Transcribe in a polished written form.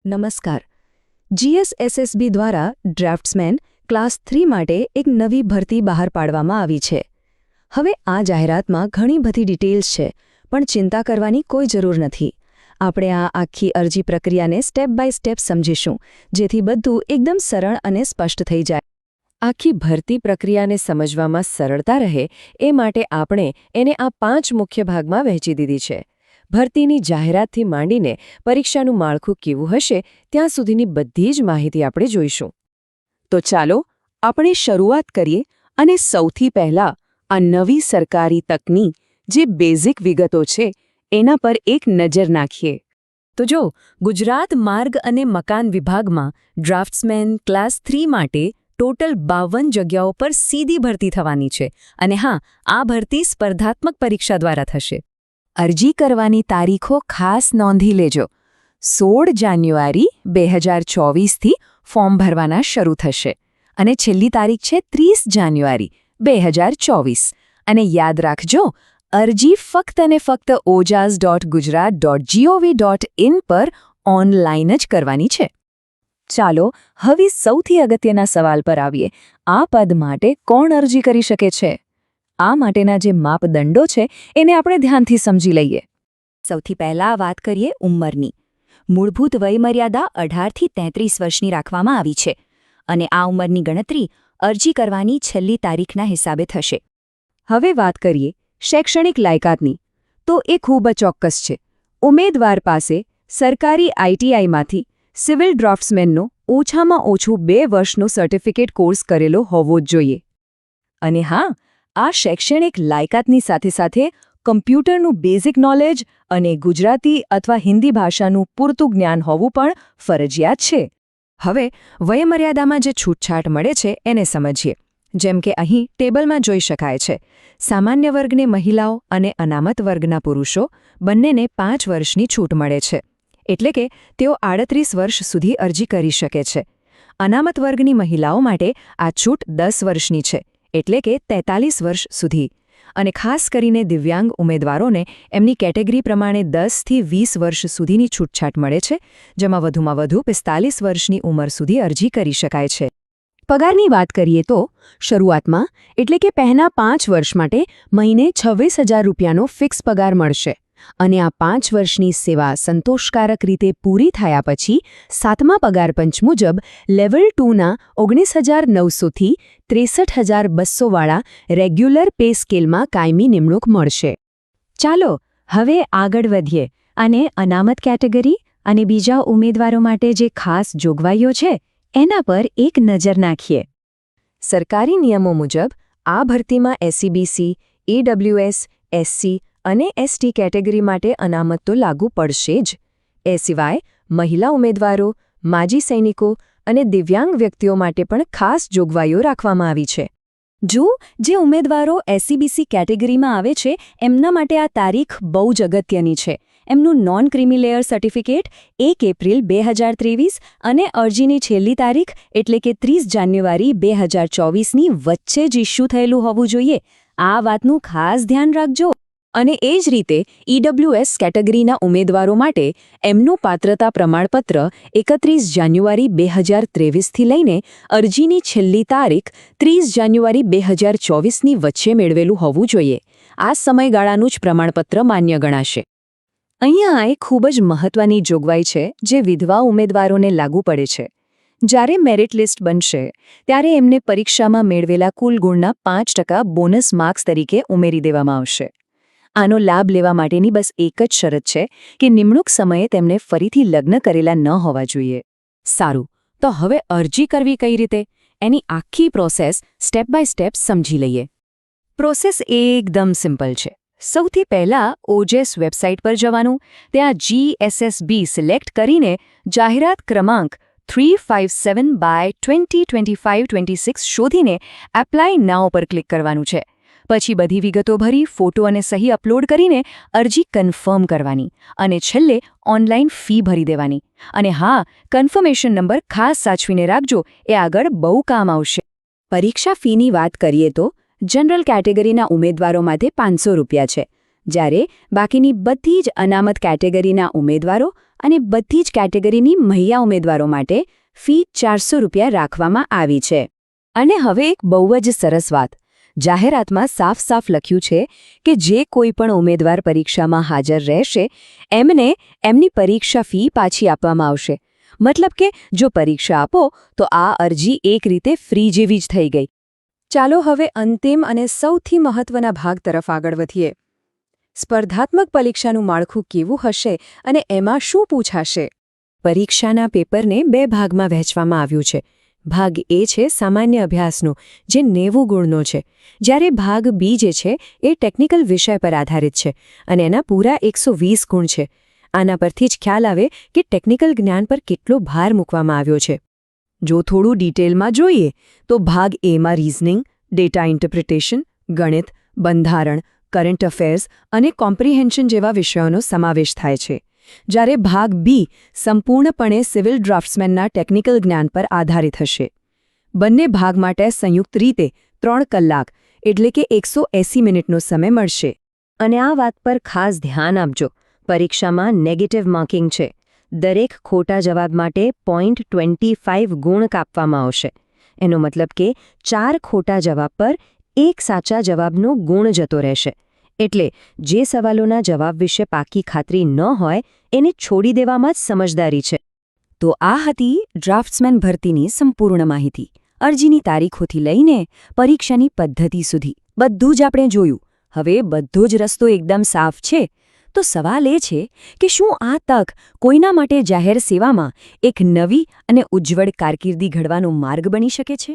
નમસ્કાર. જીએસએસએસબી દ્વારા ડ્રાફ્ટ્સમેન ક્લાસ 3 માટે એક નવી ભરતી બહાર પાડવામાં આવી છે. હવે આ જાહેરાતમાં ઘણી બધી ડિટેલ્સ છે, પણ ચિંતા કરવાની કોઈ જરૂર નથી. આપણે આ આખી અરજી પ્રક્રિયાને સ્ટેપ બાય સ્ટેપ સમજીશું, જેથી બધું એકદમ સરળ અને સ્પષ્ટ થઈ જાય. આખી ભરતી પ્રક્રિયાને સમજવામાં સરળતા રહે એ માટે આપણે એને આ 5 મુખ્ય ભાગમાં વહેંચી દીધી છે. ભરતીની જાહેરાતથી માંડીને પરીક્ષાનું માળખું કેવું હશે ત્યાં સુધીની બધી જ માહિતી આપણે જોઈશું. તો ચાલો આપણે શરૂઆત કરીએ અને સૌથી પહેલાં આ નવી સરકારી તકની જે બેઝિક વિગતો છે એના પર એક નજર નાખીએ. તો જો ગુજરાત માર્ગ અને મકાન વિભાગમાં ડ્રાફ્ટ્સમેન ક્લાસ 3 માટે ટોટલ 52 જગ્યાઓ પર સીધી ભરતી થવાની છે. અને હા, આ ભરતી સ્પર્ધાત્મક પરીક્ષા દ્વારા થશે. અરજી કરવાની તારીખો ખાસ નોંધી લેજો. 16 જાન્યુઆરી 2024થી ફોર્મ ભરવાના શરૂ થશે અને છેલ્લી તારીખ છે 30 જાન્યુઆરી 2024. અને યાદ રાખજો, અરજી ફક્ત અને ફક્ત ojas.gujarat.gov.in પર ઓનલાઈન જ કરવાની છે. ચાલો હવે સૌથી અગત્યના સવાલ પર આવીએ. આ પદ માટે કોણ અરજી કરી શકે છે? આ માટેના જે માપદંડો છે એને આપણે ધ્યાનથી સમજી લઈએ. સૌથી પહેલાં વાત કરીએ ઉંમરની. મૂળભૂત વયમર્યાદા 18થી 33 વર્ષની રાખવામાં આવી છે અને આ ઉંમરની ગણતરી અરજી કરવાની છેલ્લી તારીખના હિસાબે થશે. હવે વાત કરીએ શૈક્ષણિક લાયકાતની, તો એ ખૂબ જ ચોક્કસ છે. ઉમેદવાર પાસે સરકારી આઈટીઆઈમાંથી સિવિલ ડ્રાફ્ટ્સમેનનો ઓછામાં ઓછું 2 વર્ષનો સર્ટિફિકેટ કોર્સ કરેલો હોવો જ જોઈએ. અને હા, આ શૈક્ષણિક લાયકાતની સાથે સાથે કમ્પ્યુટરનું બેઝિક નોલેજ અને ગુજરાતી અથવા હિન્દી ભાષાનું પૂરતું જ્ઞાન હોવું પણ ફરજિયાત છે. હવે વયમર્યાદામાં જે છૂટછાટ મળે છે એને સમજીએ. જેમ કે અહીં ટેબલમાં જોઈ શકાય છે, સામાન્ય વર્ગને મહિલાઓ અને અનામત વર્ગના પુરુષો બંનેને 5 વર્ષની છૂટ મળે છે. એટલે કે તેઓ 38 વર્ષ સુધી અરજી કરી શકે છે. અનામત વર્ગની મહિલાઓ માટે આ છૂટ 10 વર્ષની છે, એટલે કે 43 વર્ષ સુધી. અને ખાસ કરીને દિવ્યાંગ ઉમેદવારોને એમની કેટેગરી પ્રમાણે 10થી 20 વર્ષ સુધીની છૂટછાટ મળે છે, જેમાં વધુમાં વધુ 45 વર્ષની ઉંમર સુધી અરજી કરી શકાય છે. પગારની વાત કરીએ તો શરૂઆતમાં એટલે કે પહેલા 5 વર્ષ માટે મહિને 26,000 રૂપિયાનો ફિક્સ પગાર મળશે. અને આ 5 વર્ષની સેવા સંતોષકારક રીતે પૂરી થયા પછી 7મા પગાર પંચ મુજબ લેવલ 2ના 19,900થી 63,200 વાળા રેગ્યુલર પે સ્કેલમાં કાયમી નિમણૂક મળશે. ચાલો હવે આગળ વધીએ અને અનામત કેટેગરી અને બીજા ઉમેદવારો માટે જે ખાસ જોગવાઈઓ છે એના પર એક નજર નાખીએ. સરકારી નિયમો મુજબ આ ભરતીમાં એસસીબીસી, ઈડબ્લ્યુએસ, એસસી અને એસટી કેટેગરી માટે અનામત તો લાગુ પડશે જ. એ સિવાય મહિલા ઉમેદવારો, માજી સૈનિકો અને દિવ્યાંગ વ્યક્તિઓ માટે પણ ખાસ જોગવાઈઓ રાખવામાં આવી છે. જો જે ઉમેદવારો એસસીબીસી કેટેગરીમાં આવે છે એમના માટે આ તારીખ બહુ જ અગત્યની છે. એમનું non creamy layer certificate 1 April 2023 અને અરજીની છેલ્લી તારીખ એટલે કે 30 જાન્યુઆરી 2024ની વચ્ચે જ ઇસ્યુ થયેલું હોવું જોઈએ. આ વાતનું ખાસ ધ્યાન રાખજો. અને એ જ રીતે ઈડબ્લ્યુએસ કેટેગરીના ઉમેદવારો માટે એમનું પાત્રતા પ્રમાણપત્ર 31 જાન્યુઆરી 2023થી લઈને અરજીની છેલ્લી તારીખ 30 જાન્યુઆરી 2024ની વચ્ચે મેળવેલું હોવું જોઈએ. આ સમયગાળાનું જ પ્રમાણપત્ર માન્ય ગણાશે. અહીંયા એક ખૂબ જ મહત્વની જોગવાઈ છે જે વિધવા ઉમેદવારોને લાગુ પડે છે. જ્યારે મેરિટ લિસ્ટ બનશે ત્યારે એમને પરીક્ષામાં મેળવેલા કુલ ગુણના 5% બોનસ માર્ક્સ તરીકે ઉમેરી દેવામાં આવશે. આનો લાભ લેવા માટેની બસ એક જ શરત છે કે નિમણૂક સમયે તેમને ફરીથી લગ્ન કરેલા ન હોવા જોઈએ. સારું, તો હવે અરજી કરવી કઈ રીતે એની આખી પ્રોસેસ સ્ટેપ બાય સ્ટેપ સમજી લઈએ. પ્રોસેસ એકદમ સિમ્પલ છે. સૌથી પહેલાં ઓજેસ વેબસાઇટ પર જવાનું, ત્યાં જીએસએસબી સિલેક્ટ કરીને જાહેરાત ક્રમાંક 357/2025-26 શોધીને એપ્લાય નાઉ પર ક્લિક કરવાનું છે. પછી બધી વિગતો ભરી ફોટો અને સહી અપલોડ કરીને અરજી કન્ફર્મ કરવાની અને છેલ્લે ઓનલાઈન ફી ભરી દેવાની. અને હા, કન્ફર્મેશન નંબર ખાસ સાચવીને રાખજો, એ આગળ બહુ કામ આવશે. પરીક્ષા ફીની વાત કરીએ તો જનરલ કેટેગરીના ઉમેદવારો માટે 500 રૂપિયા છે, જ્યારે બાકીની બધી જ અનામત કેટેગરીના ઉમેદવારો અને બધી જ કેટેગરીની મહિલા ઉમેદવારો માટે ફી ₹400 રાખવામાં આવી છે. અને હવે એક બહુ જ સરસ વાત. જાહેરાતમાં સાફ લખ્યું છે કે જે કોઈ પણ ઉમેદવાર પરીક્ષામાં હાજર રહેશે એમને એમની પરીક્ષા ફી પાછી આપવામાં આવશે. મતલબ કે જો પરીક્ષા આપો તો આ અરજી એક રીતે ફ્રી જેવી જ થઈ ગઈ. ચાલો હવે અંતિમ અને સૌથી મહત્વના ભાગ તરફ આગળ વધીએ. સ્પર્ધાત્મક પરીક્ષાનું માળખું કેવું હશે અને એમાં શું પૂછાશે? પરીક્ષાના પેપરને 2 ભાગમાં વહેંચવામાં આવ્યું છે. ભાગ એ છે સામાન્ય અભ્યાસનો, જે 90 ગુણનો છે, જ્યારે ભાગ બી જે છે એ ટેકનિકલ વિષય પર આધારિત છે અને એના પૂરા 120 ગુણ છે. આના પરથી જ ખ્યાલ આવે કે ટેકનિકલ જ્ઞાન પર કેટલો ભાર મૂકવામાં આવ્યો છે. જો થોડું ડિટેલમાં જોઈએ તો ભાગ એમાં રીઝનિંગ, ડેટા ઇન્ટરપ્રિટેશન, ગણિત, બંધારણ, કરંટ અફેર્સ અને કોમ્પ્રિહેન્શન જેવા વિષયોનો સમાવેશ થાય છે. જ્યારે ભાગ બી સંપૂર્ણપણે સિવિલ ડ્રાફ્ટ્સમેનના ટેકનિકલ જ્ઞાન પર આધારિત હશે. બંને ભાગ માટે સંયુક્ત રીતે 3 કલાક એટલે કે 180 મિનિટનો સમય મળશે. અને આ વાત પર ખાસ ધ્યાન આપજો. પરીક્ષામાં નેગેટિવ માર્કિંગ છે. દરેક ખોટા જવાબ માટે 0.25 ગુણ કાપવામાં આવશે. એનો મતલબ કે 4 ખોટા જવાબ પર 1 સાચા જવાબનો ગુણ જતો રહેશે. એટલે જે સવાલોના જવાબ વિશે પાકી ખાતરી ન હોય એને છોડી દેવામાં જ સમજદારી છે. તો આ હતી ડ્રાફ્ટ્સમેન ભરતીની સંપૂર્ણ માહિતી. અરજીની તારીખોથી લઈને પરીક્ષાની પદ્ધતિ સુધી બધું જ આપણે જોયું. હવે બધો જ રસ્તો એકદમ સાફ છે. તો સવાલ એ છે કે શું આ તક કોઈના માટે જાહેર સેવામાં એક નવી અને ઉજ્જવળ કારકિર્દી ઘડવાનો માર્ગ બની શકે છે?